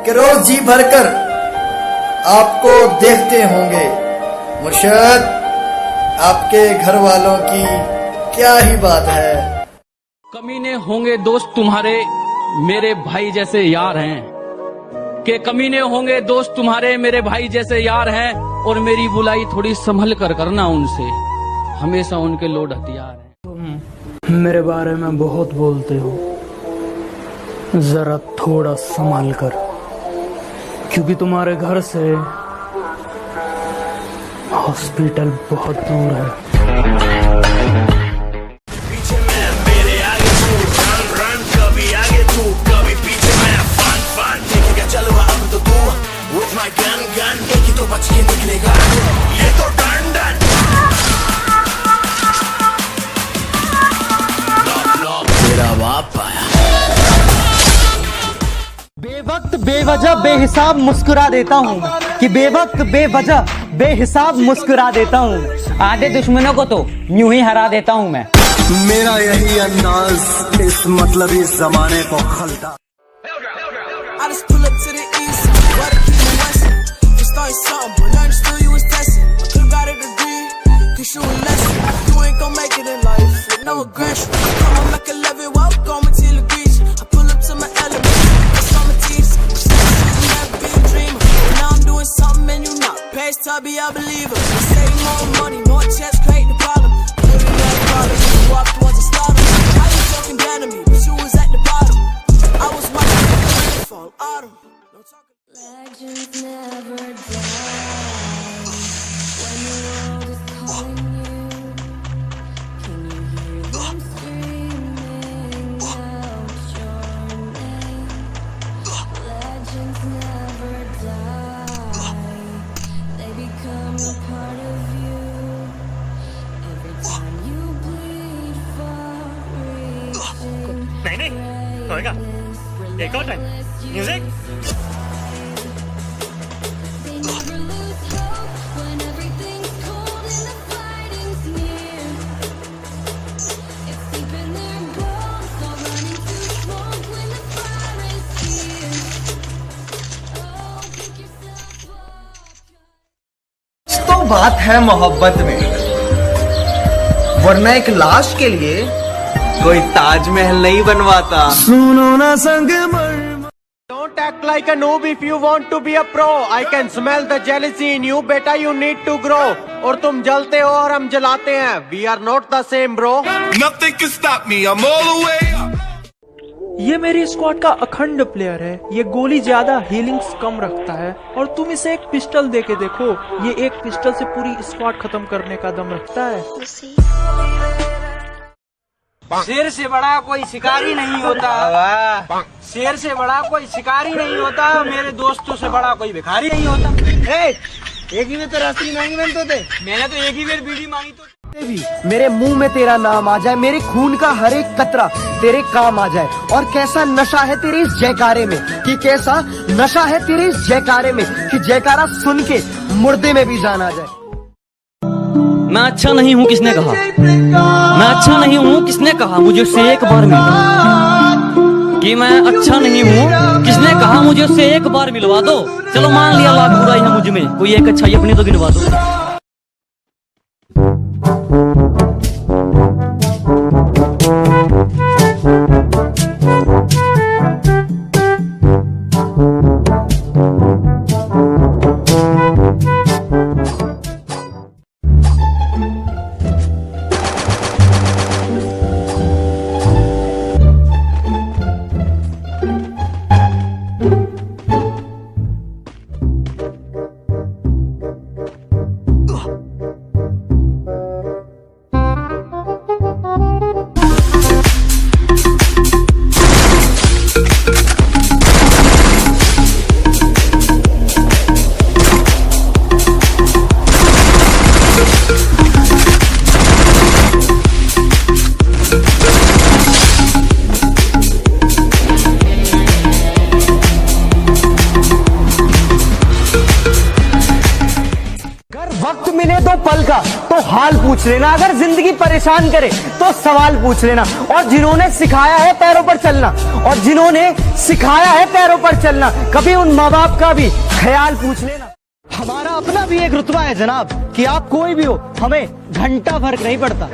कि रोज जी भरकर आपको देखते होंगे मुर्शद, आपके घर वालों की क्या ही बात है। कमीने होंगे दोस्त तुम्हारे मेरे भाई जैसे यार हैं, के कमीने होंगे दोस्त तुम्हारे मेरे भाई जैसे यार हैं, और मेरी बुलाई थोड़ी संभल कर करना उनसे, हमेशा उनके लोड हथियार हैं। तुम मेरे बारे में बहुत बोलते हो, जरा थोड़ा संभाल कर, क्योंकि तुम्हारे घर से हॉस्पिटल बहुत दूर है। पीछे मैं मेरे आगे तू, रन रन कभी आगे तू कभी पीछे मैं, फन फन देखेगा चलो अब तो तू, with my gun gun एक ही तो बच के निकलेगा, ये तो डन डन। तेरा बाप आया। बेवक्त बेवजह बेहिसाब मुस्कुरा देता हूँ, कि बेवक्त बेवजह बेहिसाब मुस्कुरा देता हूँ, आधे दुश्मनों को तो यूं ही हरा देता हूँ मैं। मेरा यही अंदाज इस मतलबी जमाने को खलता। Be a believer. They say more money, more checks, create the problem. Put it at the bottom, you walk towards the stardom. How you talking down to me, but you was at the bottom. I was watching the rain fall, autumn. No talking. Legends never die. When the world is calling you, can you hear them screaming out your name? Legends never die. They become a part of you every time you bleed for reaching greatness. Relentless, music. They never lose hope when everything's cold and the fighting's near. It's deep in their bones, all running through smoke when the fire is here. Oh, pick yourself up. तो बात है मोहब्बत में, वरना एक लाश के लिए कोई ताजमहल नहीं बनवाता। सुनो ना संग Don't act like a noob if you want to be a pro. I can smell the jealousy in you, beta you need to grow. और तुम जलते हो और हम जलाते हैं, we are not the same bro. Nothing can stop me, I'm all the way up. ये मेरी स्क्वाड का अखंड प्लेयर है, ये गोली ज्यादा हीलिंग्स कम रखता है, और तुम इसे एक पिस्टल देके देखो, ये एक पिस्टल से पूरी स्क्वाड खत्म करने का दम रखता है। शेर से बड़ा कोई शिकारी नहीं होता, शेर से बड़ा कोई शिकारी नहीं होता, मेरे दोस्तों से बड़ा कोई भिखारी नहीं होता। एक ही में तो रास्ते मांगी बनते थे, मैंने तो एक ही बार बीड़ी मांगी तो मेरे मुंह में तेरा नाम आ जाए, मेरे खून का हर एक कतरा तेरे काम आ जाए, और कैसा नशा है तेरे इस जयकारे में, कि कैसा नशा है तेरे इस जयकारे में, कि जयकारा सुन के मुर्दे में भी जान आ जाए। मैं अच्छा नहीं हूँ किसने कहा, मैं अच्छा नहीं हूँ किसने कहा, मुझे उससे एक बार मिलवा, कि मैं अच्छा नहीं हूँ किसने कहा, मुझे उससे एक बार मिलवा दो। चलो मान लिया लाख बुराई है मुझ में, कोई एक अच्छाई अपनी तो गिनवा दो। पूछ लेना। अगर जिंदगी परेशान करे तो सवाल पूछ लेना। और जिन्होंने सिखाया है पैरों पर चलना, और जिन्होंने सिखाया है पैरों पर चलना, कभी उन माँ बाप का भी ख्याल पूछ लेना। हमारा अपना भी एक रुतबा है जनाब, कि आप कोई भी हो, हमें घंटा फर्क नहीं पड़ता।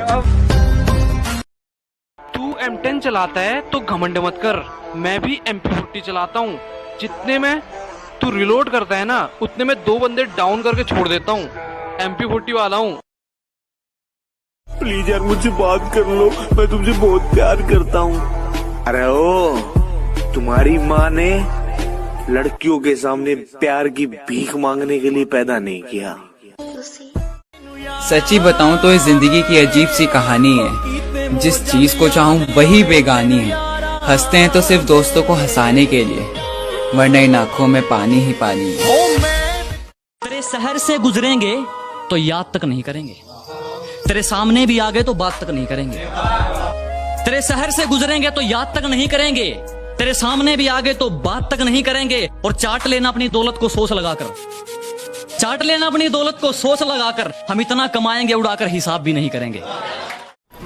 तू M10 चलाता है तो घमंड मत कर, मैं भी MP40 चलाता हूँ। जितने में तू रिलोड करता है ना, उतने में 2 बंदे डाउन करके छोड़ देता हूँ। MP40 वाला हूँ। प्लीज यार मुझसे बात कर लो, मैं तुमसे बहुत प्यार करता हूँ। अरे ओ, तुम्हारी माँ ने लड़कियों के सामने प्यार की भीख मांगने के लिए पैदा नहीं किया। सच्ची बताऊं तो इस जिंदगी की अजीब सी कहानी है। जिस चीज को चाहूं वही बेगानी है। हंसते हैं तो सिर्फ दोस्तों को हंसाने के लिए, वरना इन आंखों में पानी ही पानी है। तेरे शहर से गुजरेंगे तो याद तक नहीं करेंगे, तेरे सामने भी आ गए तो बात तक नहीं करेंगे। तेरे शहर से गुजरेंगे तो याद तक नहीं करेंगे, तेरे सामने भी आ गए तो बात तक नहीं करेंगे। और चाट लेना अपनी दौलत को सोच लगाकर, चाट लेना अपनी दौलत को सोच लगाकर। हम इतना कमाएंगे उड़ाकर हिसाब भी नहीं करेंगे।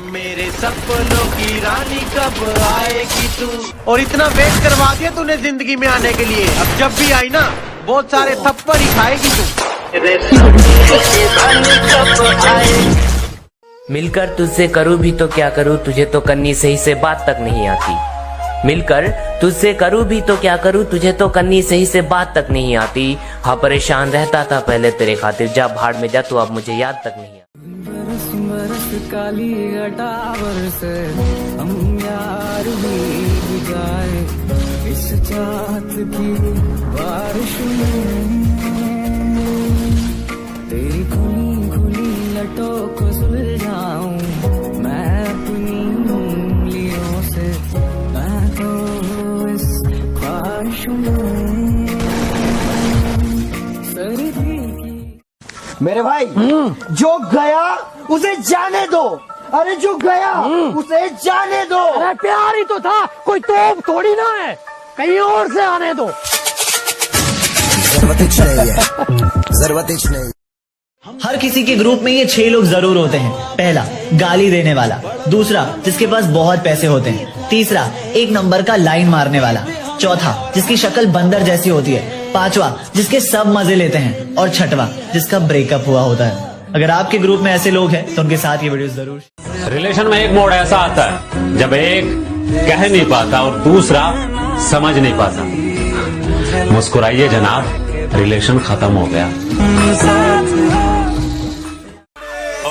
मेरे सपनों की रानी कब आएगी तू। और इतना वेट करवा दिया तूने जिंदगी में आने के लिए, अब जब भी आई ना बहुत सारे थप्पड़ ही खाएगी तू। मिलकर तुझसे करूँ भी तो क्या करूँ, तुझे तो कन्नी सही से बात तक नहीं आती। मिलकर तुझसे करूँ भी तो क्या करूँ, तुझे तो कन्नी सही से बात तक नहीं आती। हाँ परेशान रहता था पहले तेरे खातिर, जा भाड़ में जा, तो अब मुझे याद तक नहीं आती। बरस बरस काली घटा बरसे, हम यार भीग जाए इस चाहत की बारिश में। तेरी खुली खुली लटों को सुलझाऊं मैं अपनी उंगलियों से, मैं तो इस ख्वाहिश में सर्दी की। मेरे भाई जो गया उसे जाने दो, अरे जो गया उसे जाने दो। अरे प्यार ही तो था, कोई तोप थोड़ी ना है, कहीं और से आने दो। जरूरत नहीं। हर किसी के ग्रुप में ये 6 लोग जरूर होते हैं। पहला, गाली देने वाला। दूसरा, जिसके पास बहुत पैसे होते हैं। तीसरा, 1 नंबर का लाइन मारने वाला। चौथा, जिसकी शक्ल बंदर जैसी होती है। पांचवा, जिसके सब मजे लेते हैं। और छठवा, जिसका ब्रेकअप हुआ होता है। अगर आपके ग्रुप में ऐसे लोग हैं तो उनके साथ ये वीडियो जरूर। रिलेशन में एक मोड़ ऐसा आता है जब एक कह नहीं पाता और दूसरा समझ नहीं पाता। मुस्कुराइए जनाब, रिलेशन खत्म हो गया।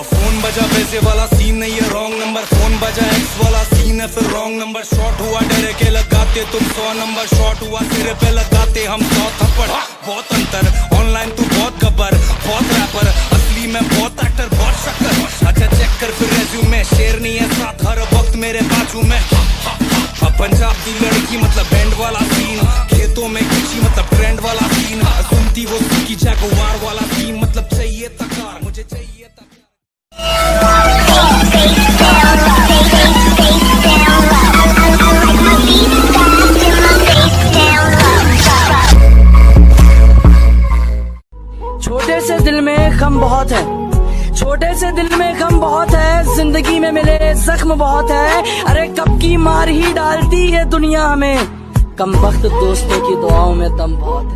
फोन बजा पैसे वाला सीन नहीं है, रॉन्ग नंबर। फोन बजा एक्स वाला सीन है, फिर रॉन्ग नंबर। शॉट हुआ डरे के लगाते तुम 100 नंबर, शॉट हुआ सिरे पे लगाते हम 100 थप्पड़। बहुत अंतर, ऑनलाइन तू बहुत गब्बर, बहुत रैपर, असली में बहुत एक्टर, बहुत शक्कर। अच्छा चेक कर फिर रेज्यूमे, शेर नहीं है साथ हर वक्त मेरे बाजू में। अब पंजाब की लड़की मतलब बैंड वाला सीन, खेतों में कृषि मतलब ट्रेंड वाला सीन, सुनती वो की जगुआर वाला सीन, मतलब चाहिए तकार, मुझे चाहिए तकार। छोटे से दिल में गम बहुत है, छोटे से दिल में गम बहुत है, जिंदगी में मिले जख्म बहुत है। अरे कब की मार ही डालती है दुनिया हमें, कम वक्त दोस्तों की दुआओं में दम बहुत है।